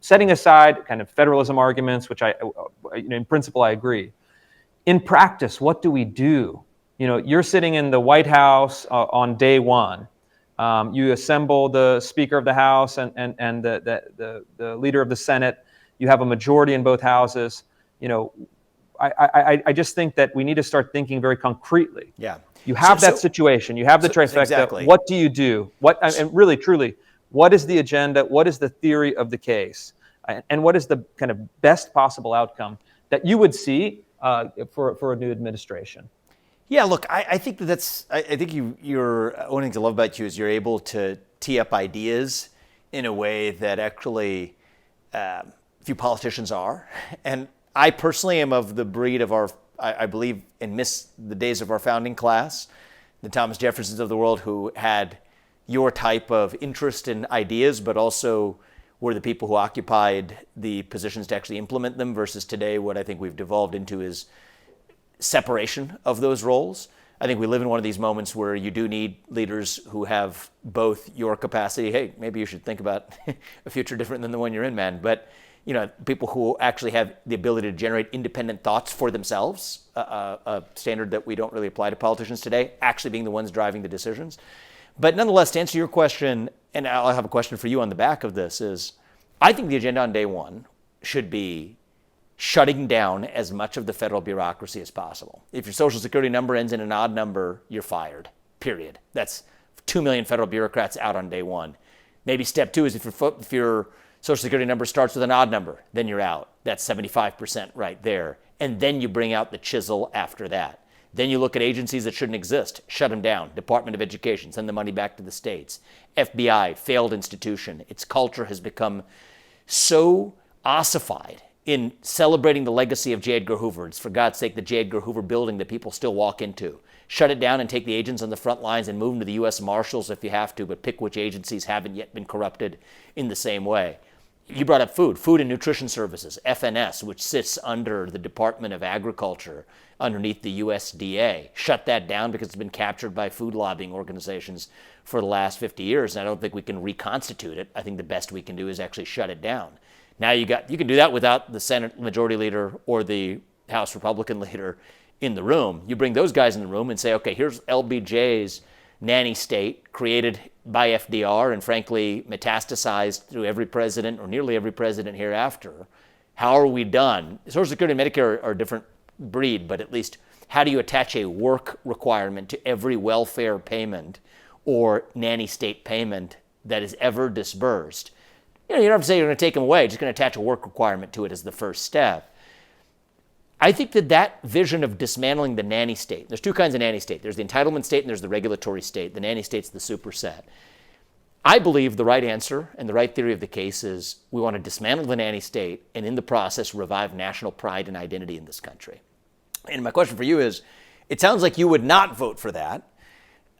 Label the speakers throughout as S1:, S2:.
S1: setting aside kind of federalism arguments, which in principle, I agree. In practice, what do we do? You're sitting in the White House on day one. You assemble the Speaker of the House and the leader of the Senate. You have a majority in both houses. I just think that we need to start thinking very concretely.
S2: Yeah.
S1: You have that situation. You have the trifecta.
S2: Exactly.
S1: What do you do? And really, truly, what is the agenda? What is the theory of the case? And what is the kind of best possible outcome that you would see for a new administration?
S2: Yeah, look, I think I think you're one thing I love about you is you're able to tee up ideas in a way that actually few politicians are. And I personally am of the breed of I believe and miss the days of our founding class, the Thomas Jeffersons of the world who had your type of interest in ideas, but also were the people who occupied the positions to actually implement them versus today what I think we've devolved into is separation of those roles. I think we live in one of these moments where you do need leaders who have both your capacity. Hey, maybe you should think about a future different than the one you're in, man. But people who actually have the ability to generate independent thoughts for themselves, a standard that we don't really apply to politicians today, actually being the ones driving the decisions. But nonetheless, to answer your question, and I'll have a question for you on the back of this, is I think the agenda on day one should be shutting down as much of the federal bureaucracy as possible. If your Social Security number ends in an odd number, you're fired, period. That's 2 million federal bureaucrats out on day one. Maybe step two is if your Social Security number starts with an odd number, then you're out. That's 75% right there. And then you bring out the chisel after that. Then you look at agencies that shouldn't exist, shut them down. Department of Education, send the money back to the states. FBI, failed institution. Its culture has become so ossified in celebrating the legacy of J. Edgar Hoover. It's, for God's sake, the J. Edgar Hoover building that people still walk into. Shut it down and take the agents on the front lines and move them to the U.S. Marshals if you have to, but pick which agencies haven't yet been corrupted in the same way. You brought up Food and Nutrition Services, FNS, which sits under the Department of Agriculture underneath the USDA. Shut that down because it's been captured by food lobbying organizations for the last 50 years, and I don't think we can reconstitute it. I think the best we can do is actually shut it down. Now you can do that without the Senate Majority Leader or the House Republican Leader in the room. You bring those guys in the room and say, okay, here's LBJ's nanny state created by FDR and frankly metastasized through every president or nearly every president hereafter. How are we done? Social Security and Medicare are a different breed, but at least how do you attach a work requirement to every welfare payment or nanny state payment that is ever disbursed? You don't have to say you're going to take them away, just going to attach a work requirement to it as the first step. I think that vision of dismantling the nanny state, there's two kinds of nanny state. There's the entitlement state and there's the regulatory state. The nanny state's the superset. I believe the right answer and the right theory of the case is we want to dismantle the nanny state and in the process revive national pride and identity in this country. And my question for you is, it sounds like you would not vote for that,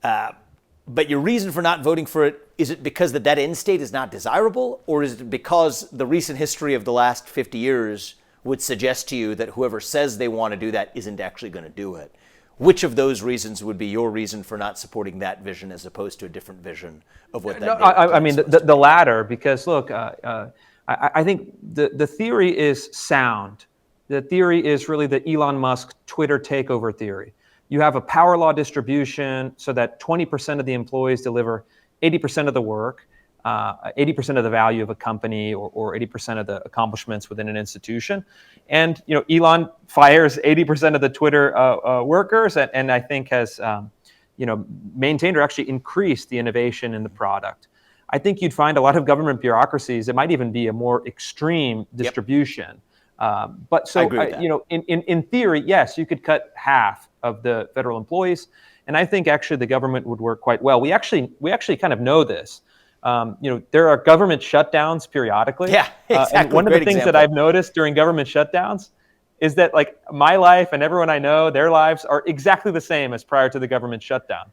S2: but your reason for not voting for it, is it because that end state is not desirable, or is it because the recent history of the last 50 years would suggest to you that whoever says they want to do that isn't actually going to do it? Which of those reasons would be your reason for not supporting that vision as opposed to a different vision of what that? No,
S1: I mean the latter, because look, I think the theory is sound. The theory is really the Elon Musk Twitter takeover theory. You have a power law distribution so that 20% of the employees deliver 80% of the work, 80% of the value of a company, or 80% of the accomplishments within an institution. And Elon fires 80% of the Twitter workers, and I think has maintained or actually increased the innovation in the product. I think you'd find a lot of government bureaucracies, it might even be a more extreme distribution. But so in theory, yes, you could cut half of the federal employees, and I think actually the government would work quite well. We actually kind of know this. There are government shutdowns periodically.
S2: Yeah, exactly.
S1: And one of the things that I've noticed during government shutdowns is that like my life and everyone I know, their lives are exactly the same as prior to the government shutdown.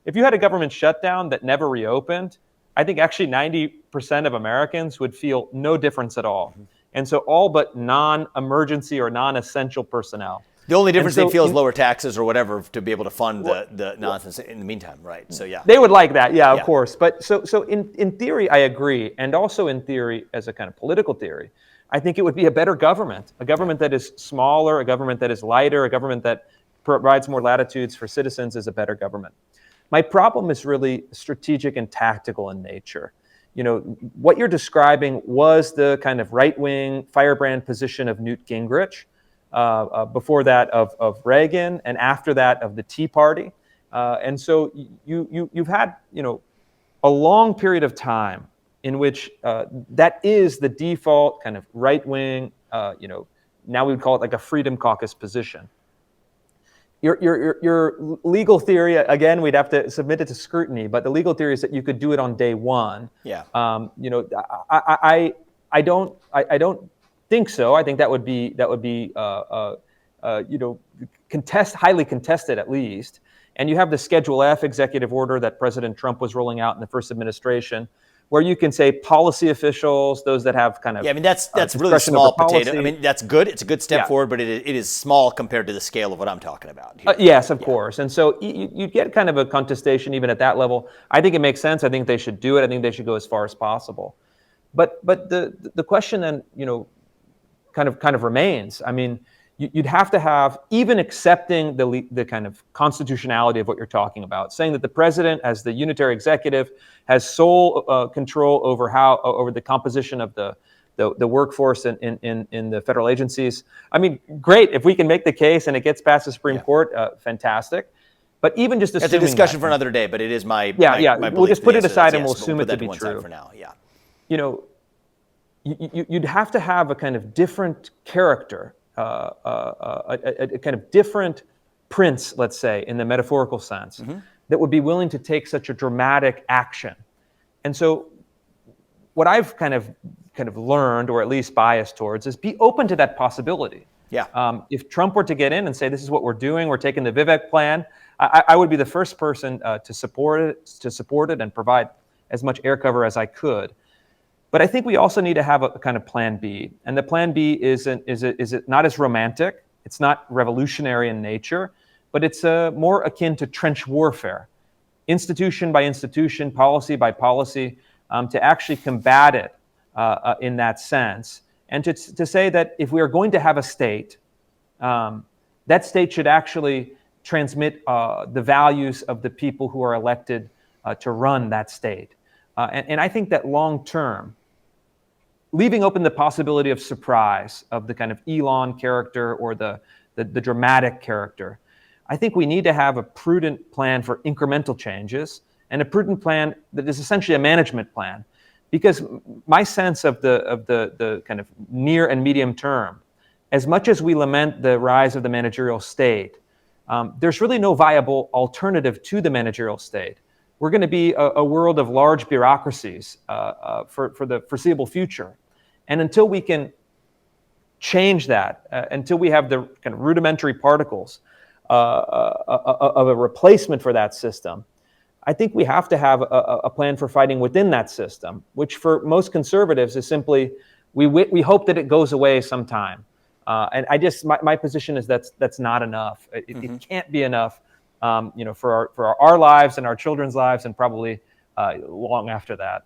S1: If you had a government shutdown that never reopened, I think actually 90% of Americans would feel no difference at all. And so all but non-emergency or non-essential personnel
S2: The only difference
S1: so
S2: they feel is lower taxes or whatever to be able to fund the nonsense in the meantime, right? So yeah.
S1: They would like that, yeah, of course. But so in theory, I agree, and also in theory, as a kind of political theory, I think it would be a better government, a government that is smaller, a government that is lighter, a government that provides more latitudes for citizens is a better government. My problem is really strategic and tactical in nature. What you're describing was the kind of right-wing firebrand position of Newt Gingrich, before that of Reagan, and after that of the Tea Party. And so you've had a long period of time in which that is the default kind of right-wing, now we would call it like a Freedom Caucus position. Your legal theory, again, we'd have to submit it to scrutiny, but the legal theory is that you could do it on day one.
S2: Yeah.
S1: I don't think so. I think that would be highly contested at least. And you have the Schedule F executive order that President Trump was rolling out in the first administration, where you can say policy officials, those that have kind of
S2: that's really small potato. I mean, that's good. It's a good step forward, but it is small compared to the scale of what I'm talking about here.
S1: Yes, of course. And so you get kind of a contestation even at that level. I think it makes sense. I think they should do it. I think they should go as far as possible. But the question then, kind of remains. I mean, you'd have to have, even accepting the kind of constitutionality of what you're talking about, saying that the president, as the unitary executive, has sole control over the composition of the workforce in the federal agencies. I mean, great if we can make the case and it gets past the Supreme Court, fantastic. But even just assuming
S2: it's a discussion for another day. But it is my belief.
S1: We'll just put it aside and we'll assume it to be true
S2: for now. Yeah.
S1: You'd have to have a kind of different character. A kind of different prince, let's say, in the metaphorical sense, that would be willing to take such a dramatic action. And so what I've kind of learned, or at least biased towards, is be open to that possibility.
S2: Yeah.
S1: If Trump were to get in and say, this is what we're doing, we're taking the Vivek plan, I would be the first person to support it and provide as much air cover as I could. But I think we also need to have a kind of plan B. And the plan B is not as romantic. It's not revolutionary in nature, but it's more akin to trench warfare, institution by institution, policy by policy, to actually combat it in that sense. And to say that if we are going to have a state, that state should actually transmit the values of the people who are elected to run that state. And I think that long term, leaving open the possibility of surprise, of the kind of Elon character or the dramatic character, I think we need to have a prudent plan for incremental changes and a prudent plan that is essentially a management plan. Because my sense of the kind of near and medium term, as much as we lament the rise of the managerial state, there's really no viable alternative to the managerial state. We're going to be a world of large bureaucracies for the foreseeable future. And until we can change that, until we have the kind of rudimentary particles of a replacement for that system, I think we have to have a plan for fighting within that system, which for most conservatives is simply, we hope that it goes away sometime. And my position is that's not enough. It can't be enough, for our lives and our children's lives, and probably long after that.